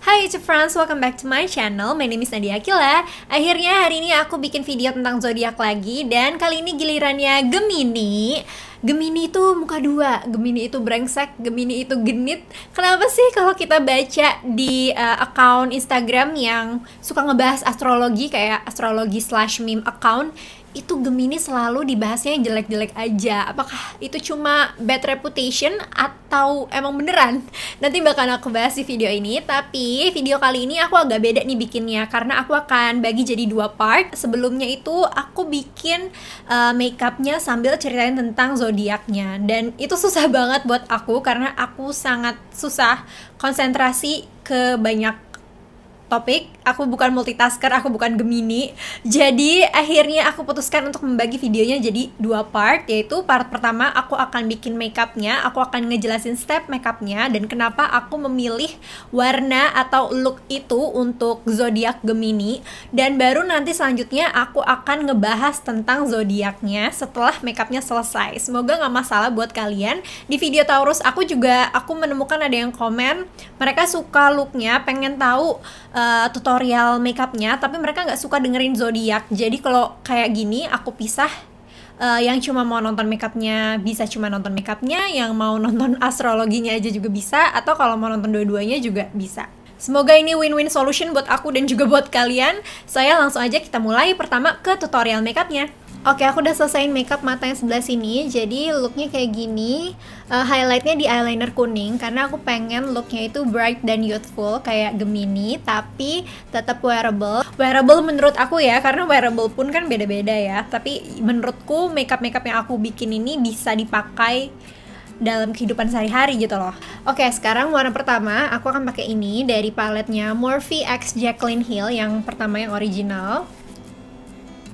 Hai YouTube friends, welcome back to my channel. My name is Nadia Akila. Akhirnya hari ini aku bikin video tentang zodiak lagi. Dan kali ini gilirannya Gemini. Gemini itu muka dua, Gemini itu brengsek, Gemini itu genit. Kenapa sih kalau kita baca di account Instagram yang suka ngebahas astrologi, kayak astrologi/meme account, itu Gemini selalu dibahasnya yang jelek-jelek aja. Apakah itu cuma bad reputation atau emang beneran? Nanti bakal aku bahas di video ini. Tapi video kali ini aku agak beda nih bikinnya, karena aku akan bagi jadi dua part. Sebelumnya itu aku bikin makeupnya sambil ceritain tentang zodiaknya. Dan itu susah banget buat aku, karena aku sangat susah konsentrasi ke banyak topik. Aku bukan multitasker, aku bukan Gemini. Jadi akhirnya aku putuskan untuk membagi videonya jadi dua part, yaitu part pertama aku akan bikin makeupnya, aku akan ngejelasin step makeupnya dan kenapa aku memilih warna atau look itu untuk zodiak Gemini. Dan baru nanti selanjutnya aku akan ngebahas tentang zodiaknya setelah makeupnya selesai. Semoga nggak masalah buat kalian. Di video Taurus aku menemukan ada yang komen mereka suka looknya, pengen tahu tutorial makeupnya, tapi mereka nggak suka dengerin zodiak. Jadi kalau kayak gini aku pisah. Yang cuma mau nonton makeupnya bisa cuma nonton makeupnya, yang mau nonton astrologinya aja juga bisa, atau kalau mau nonton dua-duanya juga bisa. Semoga ini win-win solution buat aku dan juga buat kalian. Saya langsung aja kita mulai pertama ke tutorial makeupnya. Oke, aku udah selesaiin makeup mata yang sebelah sini. Jadi looknya kayak gini. Highlightnya di eyeliner kuning, karena aku pengen looknya itu bright dan youthful kayak Gemini, tapi tetap wearable. Wearable menurut aku ya, karena wearable pun kan beda-beda ya. Tapi menurutku makeup yang aku bikin ini bisa dipakai dalam kehidupan sehari-hari gitu loh. Oke, sekarang warna pertama aku akan pakai ini dari paletnya Morphe x Jaclyn Hill yang pertama, yang original.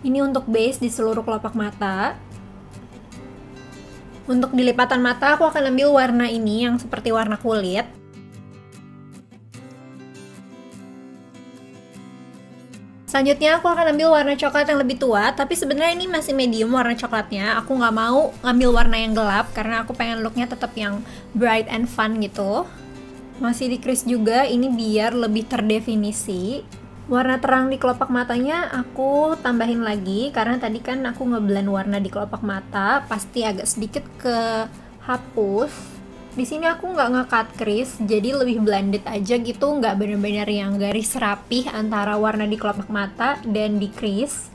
Ini untuk base di seluruh kelopak mata. Untuk di lipatan mata aku akan ambil warna ini yang seperti warna kulit. Selanjutnya aku akan ambil warna coklat yang lebih tua, tapi sebenarnya ini masih medium warna coklatnya. Aku nggak mau ngambil warna yang gelap karena aku pengen looknya tetap yang bright and fun gitu. Masih di crease juga, ini biar lebih terdefinisi. Warna terang di kelopak matanya aku tambahin lagi, karena tadi kan aku ngeblend warna di kelopak mata, pasti agak sedikit kehapus. Di sini aku nggak nge-cut crease, jadi lebih blended aja gitu, nggak bener-bener yang garis rapih antara warna di kelopak mata dan di crease.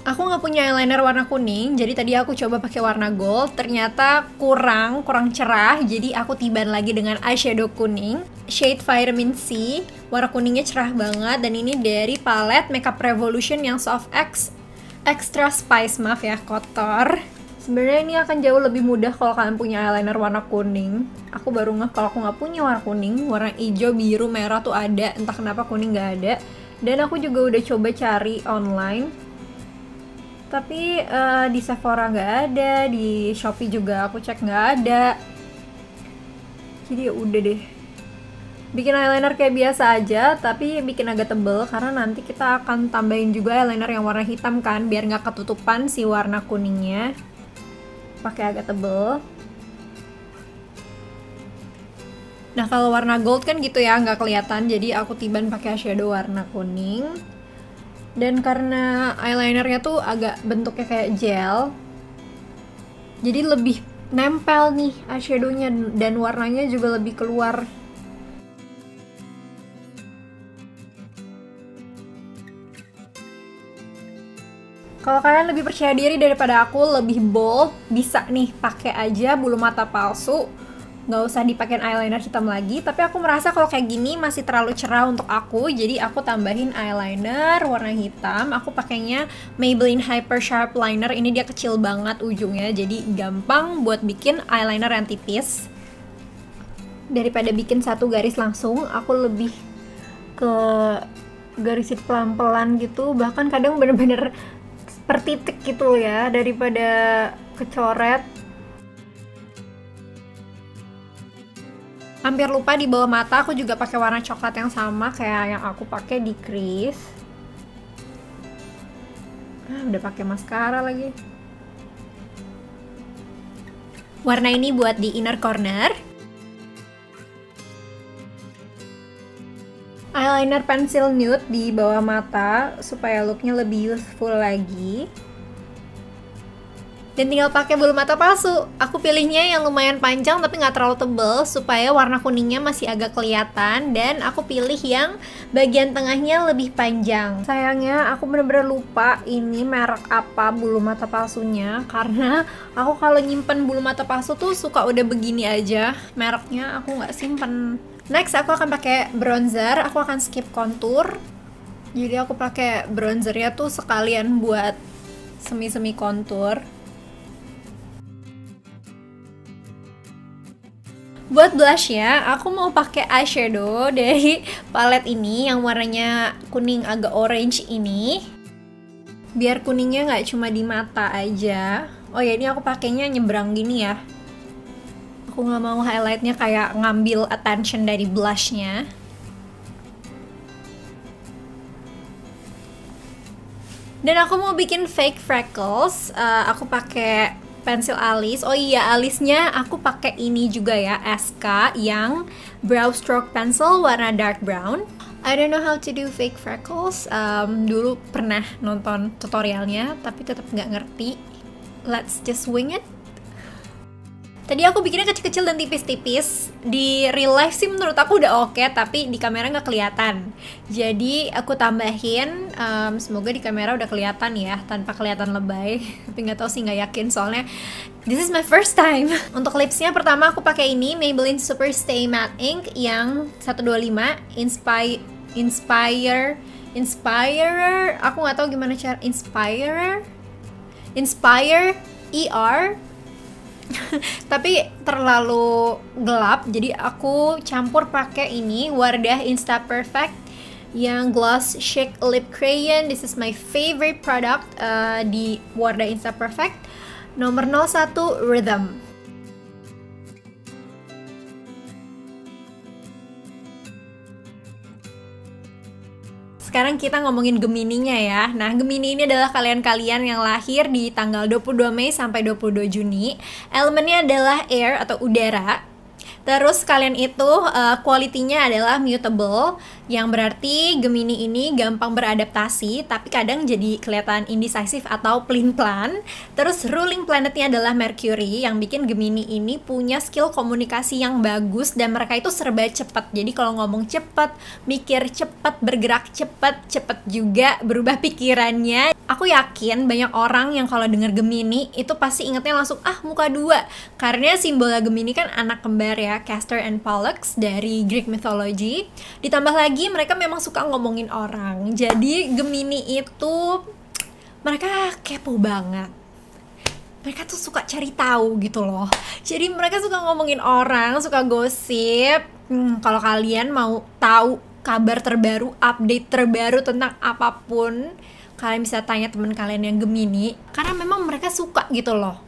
Aku nggak punya eyeliner warna kuning, jadi tadi aku coba pakai warna gold, ternyata kurang cerah, jadi aku tiban lagi dengan eyeshadow kuning, shade Vitamin C. Warna kuningnya cerah banget, dan ini dari palet Makeup Revolution yang Soft X Extra Spice, maaf ya kotor. Sebenarnya ini akan jauh lebih mudah kalau kalian punya eyeliner warna kuning. Aku baru ngeh kalau aku nggak punya warna kuning, warna hijau, biru, merah tuh ada, entah kenapa kuning nggak ada. Dan aku juga udah coba cari online, tapi di Sephora nggak ada, di Shopee juga aku cek nggak ada. Jadi ya udah deh, bikin eyeliner kayak biasa aja, tapi bikin agak tebel karena nanti kita akan tambahin juga eyeliner yang warna hitam kan, biar nggak ketutupan si warna kuningnya. Pakai agak tebel. Nah kalau warna gold kan gitu ya, nggak kelihatan, jadi aku tiban pakai eyeshadow warna kuning. Dan karena eyelinernya tuh agak bentuknya kayak gel, jadi lebih nempel nih eyeshadownya, dan warnanya juga lebih keluar. Kalau kalian lebih percaya diri daripada aku, lebih bold, bisa nih pakai aja bulu mata palsu, nggak usah dipakein eyeliner hitam lagi. Tapi aku merasa kalau kayak gini masih terlalu cerah untuk aku, jadi aku tambahin eyeliner warna hitam. Aku pakainya Maybelline Hyper Sharp Liner, ini dia kecil banget ujungnya, jadi gampang buat bikin eyeliner yang tipis. Daripada bikin satu garis langsung, aku lebih ke garisin pelan-pelan gitu, bahkan kadang bener-bener per titik gitu ya, daripada kecoret. Hampir lupa, di bawah mata aku juga pakai warna coklat yang sama kayak yang aku pakai di crease. Udah pakai maskara lagi. Warna ini buat di inner corner. eyeliner pensil nude di bawah mata supaya looknya lebih youthful lagi. Dan tinggal pakai bulu mata palsu. Aku pilihnya yang lumayan panjang tapi nggak terlalu tebal supaya warna kuningnya masih agak kelihatan. Dan aku pilih yang bagian tengahnya lebih panjang. Sayangnya aku bener-bener lupa ini merek apa bulu mata palsunya, karena aku kalau nyimpen bulu mata palsu tuh suka udah begini aja. Mereknya aku nggak simpen. Next aku akan pakai bronzer. Aku akan skip contour. Jadi aku pakai bronzernya tuh sekalian buat semi-semi contour. Buat blushnya, aku mau pakai eyeshadow dari palette ini yang warnanya kuning agak orange ini. Biar kuningnya nggak cuma di mata aja. Oh ya, ini aku pakainya nyebrang gini ya. Aku nggak mau highlightnya kayak ngambil attention dari blushnya. Dan aku mau bikin fake freckles. Aku pakai pensil alis. Oh iya, alisnya aku pakai ini juga ya, SK yang brow stroke pencil warna dark brown. I don't know how to do fake freckles. Dulu pernah nonton tutorialnya tapi tetap nggak ngerti. Let's just wing it. Tadi aku bikinnya kecil-kecil dan tipis-tipis. Di real life sih menurut aku udah oke, tapi di kamera nggak kelihatan. Jadi aku tambahin, semoga di kamera udah kelihatan ya, tanpa kelihatan lebay. Tapi nggak tahu sih, nggak yakin soalnya this is my first time. Untuk lipsnya pertama aku pakai ini Maybelline Super Stay Matte Ink yang 125 Inspirer. Aku nggak tahu gimana cara Inspire ER. Tapi terlalu gelap, jadi aku campur pakai ini Wardah Insta Perfect yang gloss chic lip crayon. This is my favorite product di Wardah Insta Perfect, nomor 01 Rhythm. Sekarang kita ngomongin Gemininya ya. Nah, Gemini ini adalah kalian-kalian yang lahir di tanggal 22 Mei sampai 22 Juni. Elemennya adalah air atau udara. Terus kalian itu quality-nya adalah mutable, yang berarti Gemini ini gampang beradaptasi, tapi kadang jadi kelihatan indecisive atau pelin-pelan. Terus ruling planetnya adalah Mercury, yang bikin Gemini ini punya skill komunikasi yang bagus dan mereka itu serba cepat. Jadi kalau ngomong cepat, mikir cepat, bergerak cepat, cepat juga berubah pikirannya. Aku yakin banyak orang yang kalau denger Gemini itu pasti ingetnya langsung muka dua, karena simbol Gemini kan anak kembar ya, Castor and Pollux dari Greek mythology. Ditambah lagi mereka memang suka ngomongin orang. Jadi Gemini itu mereka kepo banget. Mereka tuh suka cari tahu gitu loh. Jadi mereka suka ngomongin orang, suka gosip. Kalau kalian mau tahu kabar terbaru, update terbaru tentang apapun, kalian bisa tanya teman kalian yang Gemini, karena memang mereka suka gitu loh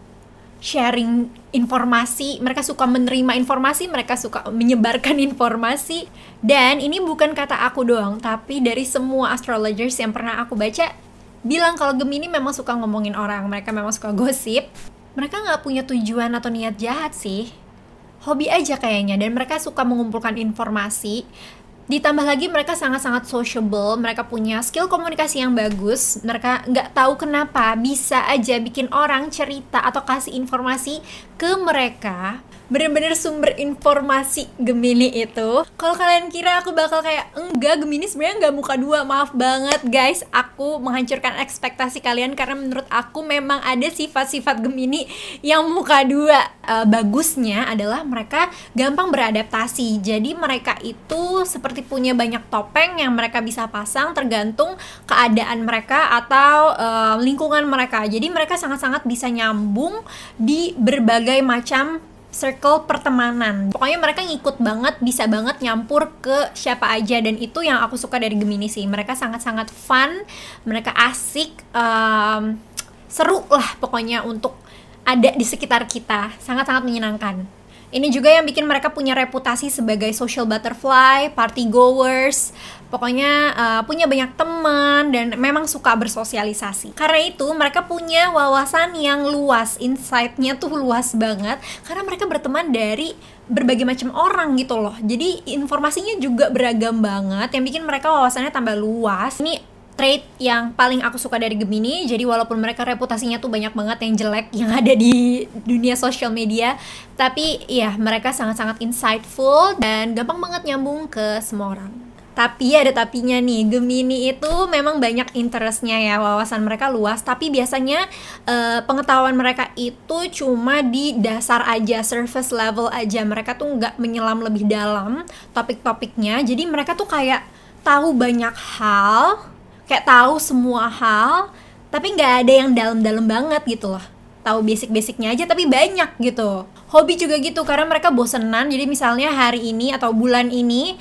sharing informasi, mereka suka menerima informasi, mereka suka menyebarkan informasi. Dan ini bukan kata aku doang, tapi dari semua astrologers yang pernah aku baca bilang kalau Gemini memang suka ngomongin orang, mereka memang suka gosip. Mereka nggak punya tujuan atau niat jahat sih, hobi aja kayaknya, dan mereka suka mengumpulkan informasi. Ditambah lagi mereka sangat-sangat sociable, mereka punya skill komunikasi yang bagus. Mereka nggak tahu kenapa bisa aja bikin orang cerita atau kasih informasi ke mereka. Bener-bener sumber informasi Gemini itu. Kalau kalian kira aku bakal kayak enggak, Gemini sebenarnya nggak muka dua, maaf banget guys, aku menghancurkan ekspektasi kalian karena menurut aku memang ada sifat-sifat Gemini yang muka dua. Bagusnya adalah mereka gampang beradaptasi. Jadi mereka itu seperti punya banyak topeng yang mereka bisa pasang tergantung keadaan mereka atau lingkungan mereka. Jadi mereka sangat-sangat bisa nyambung di berbagai macam circle pertemanan. Pokoknya mereka ngikut banget, bisa banget nyampur ke siapa aja. Dan itu yang aku suka dari Gemini sih. Mereka sangat-sangat fun, mereka asik, seru lah pokoknya untuk ada di sekitar kita. Sangat-sangat menyenangkan. Ini juga yang bikin mereka punya reputasi sebagai social butterfly, party goers, pokoknya punya banyak teman dan memang suka bersosialisasi. Karena itu mereka punya wawasan yang luas, insight-nya tuh luas banget karena mereka berteman dari berbagai macam orang gitu loh. Jadi informasinya juga beragam banget yang bikin mereka wawasannya tambah luas. Ini trait yang paling aku suka dari Gemini. Jadi walaupun mereka reputasinya tuh banyak banget yang jelek yang ada di dunia sosial media, tapi ya mereka sangat-sangat insightful dan gampang banget nyambung ke semua orang. Tapi ada tapinya nih, Gemini itu memang banyak interestnya ya, wawasan mereka luas, tapi biasanya pengetahuan mereka itu cuma di dasar aja, surface level aja. Mereka tuh nggak menyelam lebih dalam topik-topiknya, jadi mereka tuh kayak tahu banyak hal, kayak tahu semua hal, tapi nggak ada yang dalam-dalam banget gitu loh. Tahu basic-basicnya aja tapi banyak gitu. Hobi juga gitu, karena mereka bosenan. Jadi misalnya hari ini atau bulan ini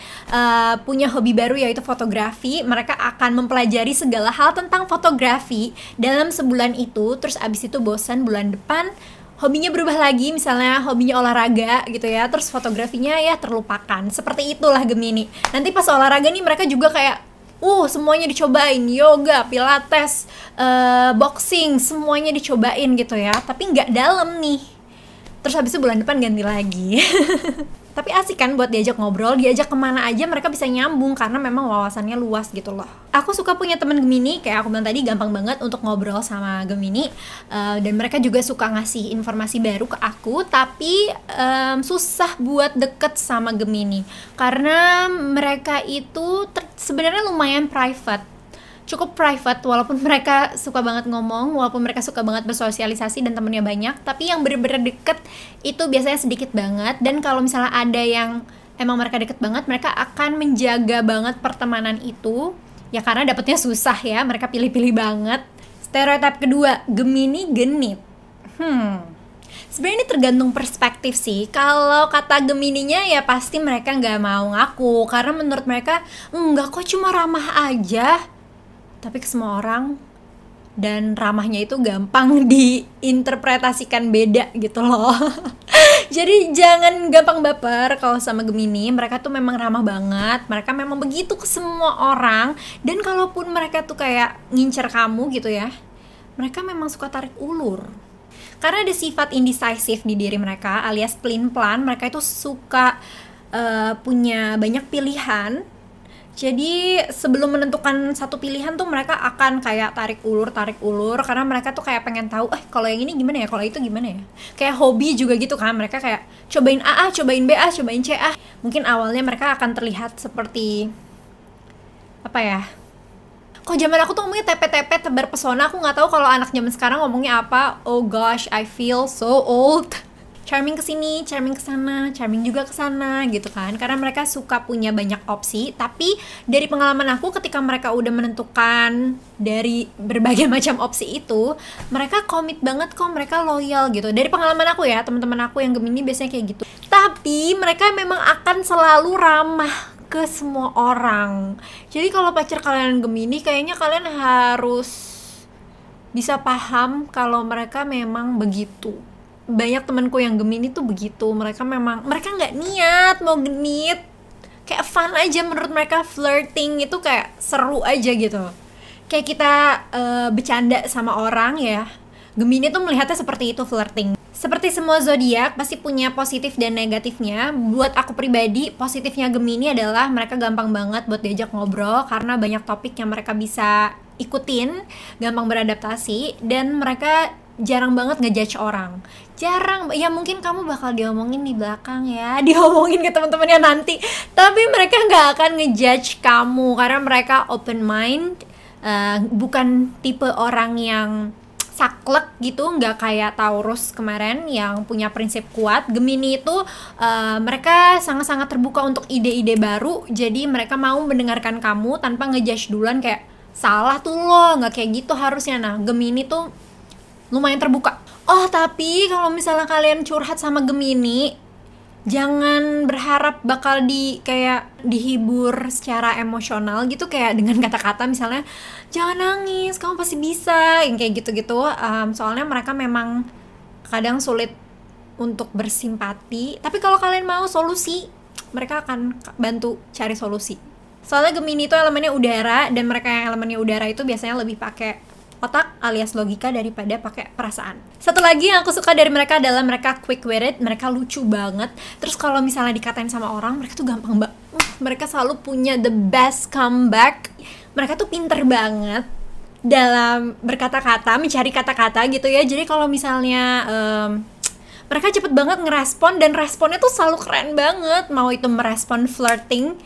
punya hobi baru yaitu fotografi. Mereka akan mempelajari segala hal tentang fotografi dalam sebulan itu. Terus abis itu bosan, bulan depan hobinya berubah lagi, misalnya hobinya olahraga gitu ya, terus fotografinya ya terlupakan. Seperti itulah Gemini. Nanti pas olahraga nih mereka juga kayak semuanya dicobain, yoga, pilates, boxing, semuanya dicobain gitu ya, tapi nggak dalam nih. Terus habis itu bulan depan ganti lagi. Tapi asik kan buat diajak ngobrol, diajak kemana aja mereka bisa nyambung karena memang wawasannya luas gitu loh. Aku suka punya temen Gemini, kayak aku bilang tadi gampang banget untuk ngobrol sama Gemini, dan mereka juga suka ngasih informasi baru ke aku, tapi susah buat deket sama Gemini karena mereka itu sebenarnya lumayan private. Cukup private, walaupun mereka suka banget ngomong, walaupun mereka suka banget bersosialisasi dan temennya banyak, tapi yang bener-bener deket itu biasanya sedikit banget. Dan kalau misalnya ada yang emang mereka deket banget, mereka akan menjaga banget pertemanan itu, ya karena dapetnya susah ya, mereka pilih-pilih banget. Stereotip kedua, Gemini genit. Sebenarnya ini tergantung perspektif sih. Kalau kata Gemininya ya pasti mereka nggak mau ngaku, karena menurut mereka enggak kok, cuma ramah aja. Tapi ke semua orang, dan ramahnya itu gampang diinterpretasikan beda gitu loh. Jadi jangan gampang baper kalau sama Gemini. Mereka tuh memang ramah banget, mereka memang begitu ke semua orang. Dan kalaupun mereka tuh kayak ngincer kamu gitu ya, mereka memang suka tarik ulur. Karena ada sifat indecisive di diri mereka, alias pelin-pelan. Mereka itu suka punya banyak pilihan. Jadi sebelum menentukan satu pilihan tuh mereka akan kayak tarik ulur karena mereka tuh kayak pengen tahu kalau yang ini gimana ya, kalau itu gimana ya. Kayak hobi juga gitu kan, mereka kayak cobain A, cobain B, cobain C. Mungkin awalnya mereka akan terlihat seperti apa ya? Kok zaman aku tuh ngomongnya tepe-tepe tebar pesona, aku nggak tahu kalau anak zaman sekarang ngomongnya apa. Oh gosh, I feel so old. Charming kesini, charming kesana, charming juga kesana gitu kan. Karena mereka suka punya banyak opsi. Tapi dari pengalaman aku ketika mereka udah menentukan dari berbagai macam opsi itu, mereka komit banget kok, mereka loyal gitu. Dari pengalaman aku ya, teman-teman aku yang Gemini biasanya kayak gitu. Tapi mereka memang akan selalu ramah ke semua orang. Jadi kalau pacar kalian Gemini, kayaknya kalian harus bisa paham kalau mereka memang begitu. Banyak temanku yang Gemini tuh begitu, mereka nggak niat mau genit, kayak fun aja menurut mereka. Flirting itu kayak seru aja gitu, kayak kita bercanda sama orang ya. Gemini tuh melihatnya seperti itu, flirting. Seperti semua zodiak pasti punya positif dan negatifnya. Buat aku pribadi, positifnya Gemini adalah mereka gampang banget buat diajak ngobrol karena banyak topik yang mereka bisa ikutin, gampang beradaptasi, dan mereka jarang banget ngejudge orang. Jarang, ya mungkin kamu bakal diomongin di belakang ya, diomongin ke teman-temannya nanti, tapi mereka nggak akan ngejudge kamu karena mereka open mind, bukan tipe orang yang saklek gitu, nggak kayak Taurus kemarin yang punya prinsip kuat. Gemini itu mereka sangat-sangat terbuka untuk ide-ide baru, jadi mereka mau mendengarkan kamu tanpa ngejudge duluan kayak salah tuh lo, nggak kayak gitu harusnya. Nah, Gemini tuh lumayan terbuka. Oh, tapi kalau misalnya kalian curhat sama Gemini, jangan berharap bakal kayak dihibur secara emosional gitu, kayak dengan kata-kata misalnya jangan nangis, kamu pasti bisa, yang kayak gitu-gitu. Soalnya mereka memang kadang sulit untuk bersimpati. Tapi kalau kalian mau solusi, mereka akan bantu cari solusi. Soalnya Gemini itu elemennya udara, dan mereka yang elemennya udara itu biasanya lebih pakai otak alias logika daripada pakai perasaan. Satu lagi yang aku suka dari mereka adalah mereka quick witted, mereka lucu banget. Terus kalau misalnya dikatain sama orang, mereka tuh gampang banget. Mereka selalu punya the best comeback. Mereka tuh pinter banget dalam berkata-kata, mencari kata-kata gitu ya. Jadi kalau misalnya mereka cepet banget ngerespon, dan responnya tuh selalu keren banget. Mau itu merespon flirting,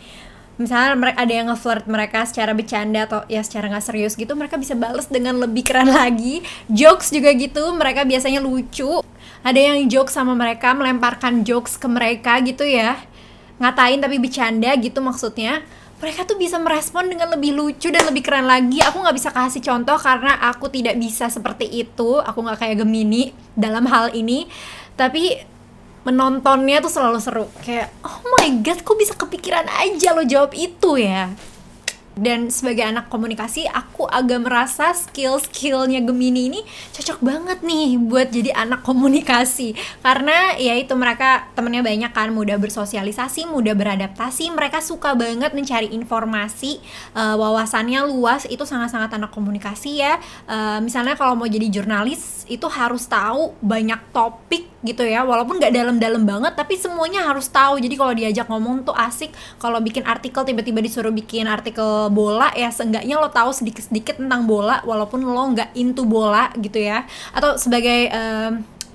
misalnya mereka ada yang nge-flirt mereka secara bercanda atau ya secara nggak serius gitu, mereka bisa bales dengan lebih keren lagi. Jokes juga gitu, mereka biasanya lucu. Ada yang jokes sama mereka, melemparkan jokes ke mereka gitu ya, ngatain tapi bercanda gitu maksudnya. Mereka tuh bisa merespon dengan lebih lucu dan lebih keren lagi. Aku nggak bisa kasih contoh karena aku tidak bisa seperti itu. Aku nggak kayak Gemini dalam hal ini. Tapi menontonnya tuh selalu seru. Kayak, oh my god, kok bisa kepikiran aja lo jawab itu ya. Dan sebagai anak komunikasi, aku agak merasa skill-skillnya Gemini ini cocok banget nih buat jadi anak komunikasi. Karena ya itu, mereka temennya banyak kan, mudah bersosialisasi, mudah beradaptasi. Mereka suka banget mencari informasi, wawasannya luas. Itu sangat-sangat anak komunikasi ya. Misalnya kalau mau jadi jurnalis, itu harus tahu banyak topik gitu ya. Walaupun gak dalam-dalam banget, tapi semuanya harus tahu. Jadi kalau diajak ngomong tuh asik. Kalau bikin artikel, tiba-tiba disuruh bikin artikel bola, ya seenggaknya lo tahu sedikit-sedikit tentang bola walaupun lo nggak into bola gitu ya. Atau sebagai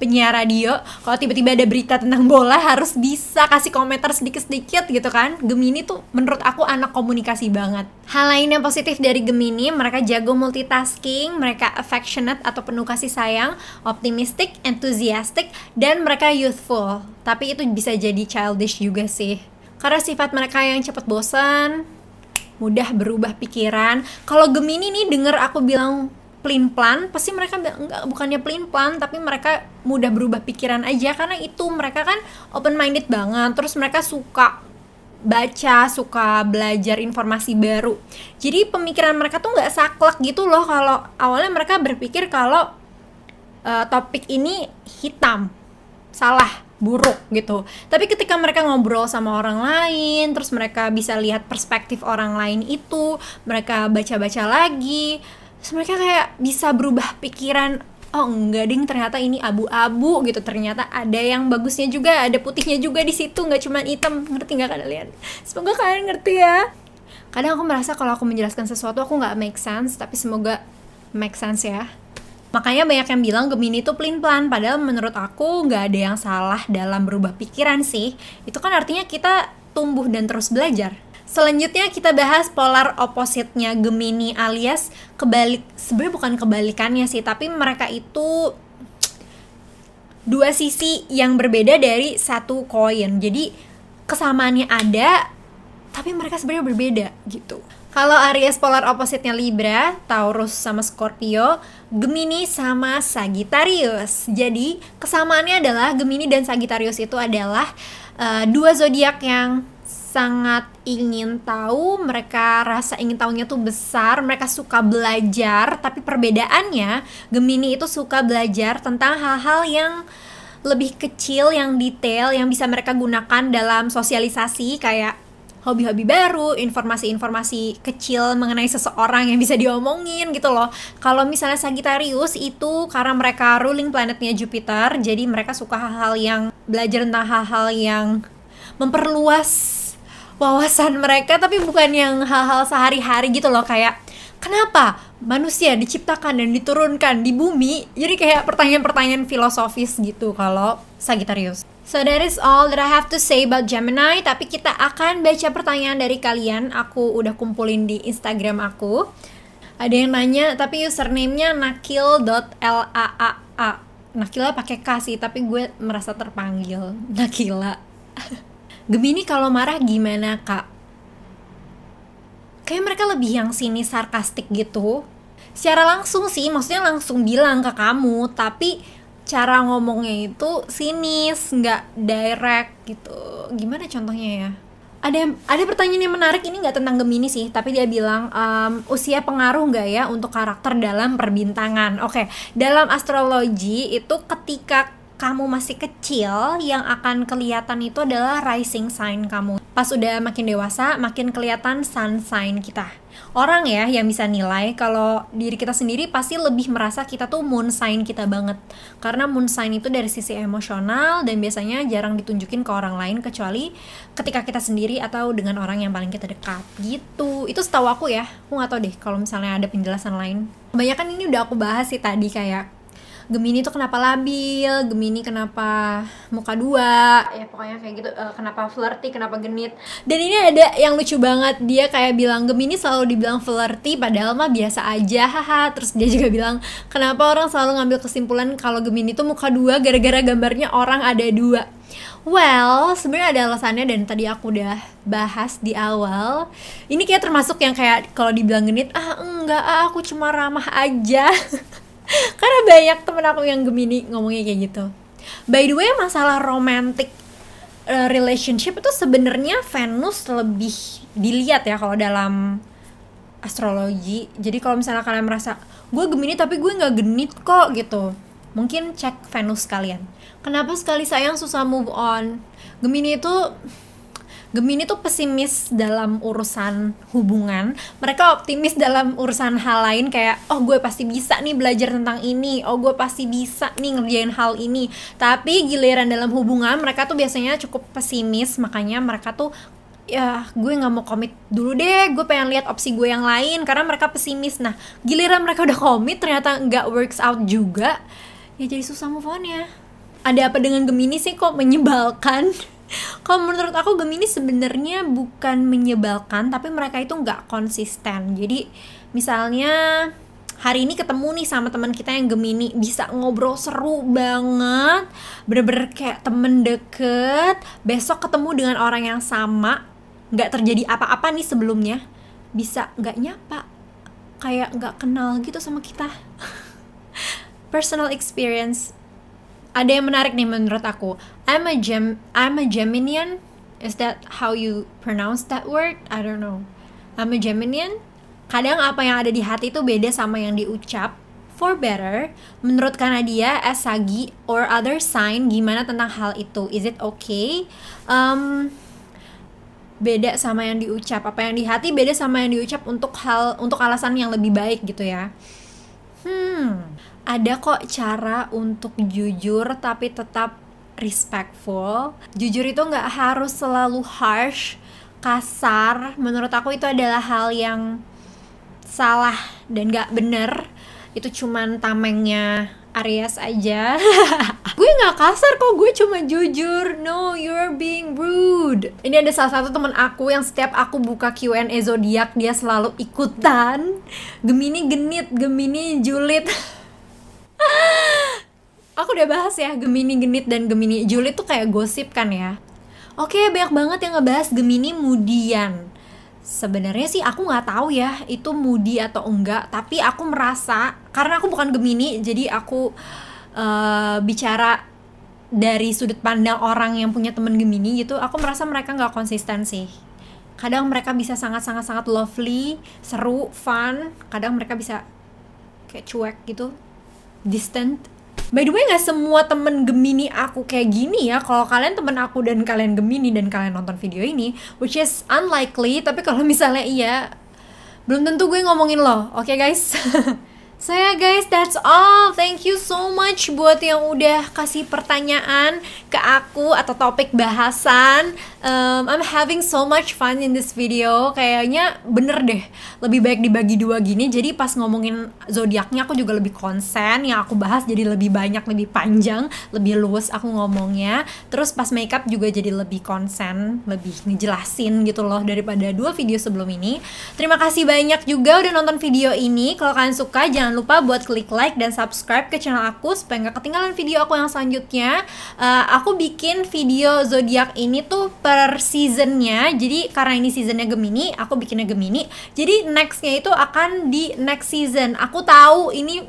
penyiar radio, kalau tiba-tiba ada berita tentang bola harus bisa kasih komentar sedikit-sedikit gitu kan. Gemini tuh menurut aku anak komunikasi banget. Hal lain yang positif dari Gemini, mereka jago multitasking, mereka affectionate atau penuh kasih sayang, optimistic, enthusiastic, dan mereka youthful. Tapi itu bisa jadi childish juga sih, karena sifat mereka yang cepat bosan, mudah berubah pikiran. Kalau Gemini nih denger aku bilang pelin-pelan, pasti mereka enggak, bukannya pelin-pelan, tapi mereka mudah berubah pikiran aja. Karena itu mereka kan open-minded banget. Terus mereka suka baca, suka belajar informasi baru. Jadi pemikiran mereka tuh nggak saklek gitu loh. Kalau awalnya mereka berpikir kalau topik ini hitam, salah, buruk gitu. Tapi ketika mereka ngobrol sama orang lain, terus mereka bisa lihat perspektif orang lain itu, mereka baca-baca lagi, terus mereka kayak bisa berubah pikiran. Oh enggak ding, ternyata ini abu-abu gitu. Ternyata ada yang bagusnya juga, ada putihnya juga di situ, nggak cuma hitam. Ngerti nggak kalian? Semoga kalian ngerti ya. Kadang aku merasa kalau aku menjelaskan sesuatu aku nggak make sense, tapi semoga make sense ya. Makanya banyak yang bilang Gemini itu pelin-pelan, padahal menurut aku nggak ada yang salah dalam berubah pikiran sih. Itu kan artinya kita tumbuh dan terus belajar. Selanjutnya kita bahas polar opposite-nya Gemini alias kebalik. Sebenarnya bukan kebalikannya sih, tapi mereka itu dua sisi yang berbeda dari satu koin. Jadi kesamaannya ada, tapi mereka sebenarnya berbeda gitu. Kalau Aries polar opposite-nya Libra, Taurus sama Scorpio, Gemini sama Sagittarius. Jadi kesamaannya adalah Gemini dan Sagittarius itu adalah dua zodiak yang sangat ingin tahu. Mereka rasa ingin tahunya tuh besar, mereka suka belajar. Tapi perbedaannya, Gemini itu suka belajar tentang hal-hal yang lebih kecil, yang detail, yang bisa mereka gunakan dalam sosialisasi, kayak hobi-hobi baru, informasi-informasi kecil mengenai seseorang yang bisa diomongin gitu loh. Kalau misalnya Sagittarius itu karena mereka ruling planetnya Jupiter, jadi mereka suka hal-hal yang belajar tentang hal-hal yang memperluas wawasan mereka, tapi bukan yang hal-hal sehari-hari gitu loh. Kayak kenapa manusia diciptakan dan diturunkan di bumi, jadi kayak pertanyaan-pertanyaan filosofis gitu kalau Sagittarius. So that is all that I have to say about Gemini. Tapi kita akan baca pertanyaan dari kalian. Aku udah kumpulin di Instagram aku. Ada yang nanya, tapi username-nya nakil.laa. Nakila pakai K sih, tapi gue merasa terpanggil Nakila. Gemini kalau marah gimana kak? Kayak mereka lebih yang sinis, sarkastik gitu. Secara langsung sih, maksudnya langsung bilang ke kamu, tapi cara ngomongnya itu sinis, nggak direct gitu. Gimana contohnya ya? Ada pertanyaan yang menarik, ini nggak tentang Gemini sih, tapi dia bilang usia pengaruh nggak ya untuk karakter dalam perbintangan? Oke, dalam astrologi itu ketika kamu masih kecil, yang akan kelihatan itu adalah rising sign kamu. Pas udah makin dewasa, makin kelihatan sun sign kita. Orang ya yang bisa nilai, kalau diri kita sendiri pasti lebih merasa kita tuh moon sign kita banget. Karena moon sign itu dari sisi emosional dan biasanya jarang ditunjukin ke orang lain kecuali ketika kita sendiri atau dengan orang yang paling kita dekat gitu. Itu setahu aku ya, aku nggak tahu deh kalau misalnya ada penjelasan lain. Kebanyakan ini udah aku bahas sih tadi, kayak Gemini tuh kenapa labil, Gemini kenapa muka dua, ya pokoknya kayak gitu, kenapa flirty, kenapa genit. Dan ini ada yang lucu banget, dia kayak bilang Gemini selalu dibilang flirty padahal mah biasa aja, haha. Terus dia juga bilang kenapa orang selalu ngambil kesimpulan kalau Gemini tuh muka dua gara-gara gambarnya orang ada dua. Well, sebenarnya ada alasannya dan tadi aku udah bahas di awal. Ini kayak termasuk yang kayak kalau dibilang genit, enggak, aku cuma ramah aja. Karena banyak temen aku yang Gemini ngomongnya kayak gitu. By the way, masalah romantic relationship itu sebenarnya Venus lebih dilihat ya kalau dalam astrologi. Jadi kalau misalnya kalian merasa gue Gemini tapi gue nggak genit kok gitu, mungkin cek Venus kalian. Kenapa sekali sayang susah move on? Gemini tuh pesimis dalam urusan hubungan. Mereka optimis dalam urusan hal lain, kayak oh gue pasti bisa nih belajar tentang ini, oh gue pasti bisa nih ngerjain hal ini. Tapi giliran dalam hubungan mereka tuh biasanya cukup pesimis. Makanya mereka tuh ya gue gak mau komit dulu deh, gue pengen lihat opsi gue yang lain, karena mereka pesimis. Nah giliran mereka udah komit ternyata gak works out juga, ya jadi susah move on ya. Ada apa dengan Gemini sih kok menyebalkan? Kalau menurut aku Gemini sebenarnya bukan menyebalkan, tapi mereka itu nggak konsisten. Jadi misalnya hari ini ketemu nih sama teman kita yang Gemini, bisa ngobrol seru banget, bener-bener kayak temen deket. Besok ketemu dengan orang yang sama, nggak terjadi apa-apa nih sebelumnya, bisa nggak nyapa, kayak nggak kenal gitu sama kita. Personal experience. Ada yang menarik nih menurut aku. I'm a Geminian. Is that how you pronounce that word? I don't know. I'm a Geminian. Kadang apa yang ada di hati itu beda sama yang diucap. For better, menurut Kanadia as Sagi or other sign, gimana tentang hal itu? Is it okay? Beda sama yang diucap. Apa yang di hati beda sama yang diucap untuk alasan yang lebih baik gitu ya. Ada kok cara untuk jujur tapi tetap respectful. Jujur itu gak harus selalu harsh, kasar. Menurut aku itu adalah hal yang salah dan gak bener. Itu cuman tamengnya Aries aja. Gue gak kasar kok, gue cuma jujur. No, you're being rude. Ini ada salah satu teman aku yang setiap aku buka Q&A zodiak dia selalu ikutan. Gemini genit, Gemini julid. Aku udah bahas ya, Gemini genit dan Gemini julid tuh kayak gosip kan ya. Oke, banyak banget yang ngebahas Gemini mudian. Sebenarnya sih aku nggak tahu ya itu moody atau enggak, tapi aku merasa karena aku bukan Gemini, jadi aku bicara dari sudut pandang orang yang punya temen Gemini gitu. Aku merasa mereka nggak konsisten sih. Kadang mereka bisa sangat lovely, seru, fun. Kadang mereka bisa kayak cuek gitu, distant. By the way, gak semua temen Gemini aku kayak gini ya. Kalau kalian temen aku dan kalian Gemini dan kalian nonton video ini, which is unlikely, tapi kalau misalnya iya, belum tentu gue ngomongin lo. Oke guys? So ya guys, that's all. Thank you so much buat yang udah kasih pertanyaan ke aku atau topik bahasan. I'm having so much fun in this video. Kayaknya bener deh, lebih baik dibagi dua gini. Jadi pas ngomongin zodiaknya aku juga lebih konsen. Yang aku bahas jadi lebih banyak, lebih panjang, lebih luas aku ngomongnya. Terus pas makeup juga jadi lebih konsen, lebih ngejelasin gitu loh daripada dua video sebelum ini. Terima kasih banyak juga udah nonton video ini. Kalau kalian suka, jangan lupa buat klik like dan subscribe ke channel aku supaya gak ketinggalan video aku yang selanjutnya. Aku bikin video zodiak ini tuh per seasonnya. Jadi karena ini seasonnya Gemini, aku bikinnya Gemini. Jadi nextnya itu akan di next season. Aku tahu ini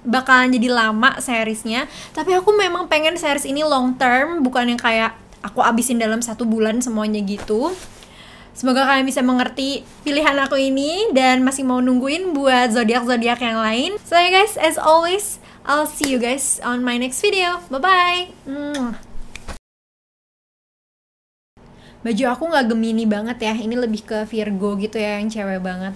bakalan jadi lama seriesnya, tapi aku memang pengen series ini long term, bukan yang kayak aku abisin dalam 1 bulan semuanya gitu. Semoga kalian bisa mengerti pilihan aku ini dan masih mau nungguin buat zodiak-zodiak yang lain. So ya guys, as always, I'll see you guys on my next video. Bye-bye. Baju aku nggak Gemini banget ya, ini lebih ke Virgo gitu ya, yang cewek banget.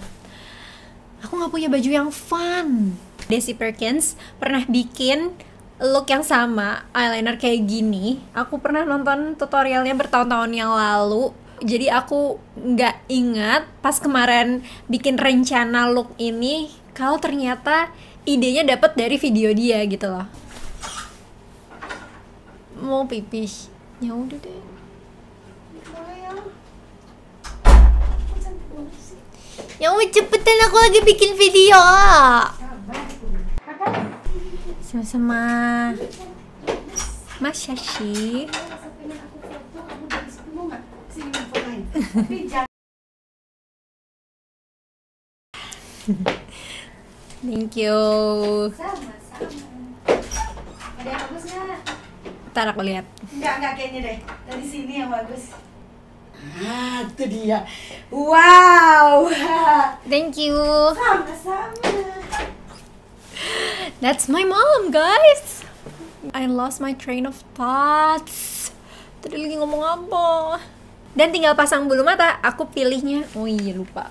Aku nggak punya baju yang fun. Desi Perkins pernah bikin look yang sama, eyeliner kayak gini. Aku pernah nonton tutorialnya bertahun-tahun yang lalu. Jadi aku nggak ingat pas kemarin bikin rencana look ini, kalau ternyata idenya dapat dari video dia gitu loh. Mau pipis? Ya udah deh. Ya udah cepetan, aku lagi bikin video. Sama-sama. Masa sih? Thank you. Sama-sama. Ada yang bagus nggak? Ntar aku lihat. Enggak kayaknya deh. Dari sini yang bagus. Ah, itu dia. Wow. Thank you. Sama-sama. That's my mom, guys. I lost my train of thoughts. Tadi lagi ngomong apa? Dan tinggal pasang bulu mata. Aku pilihnya. Oh iya, lupa.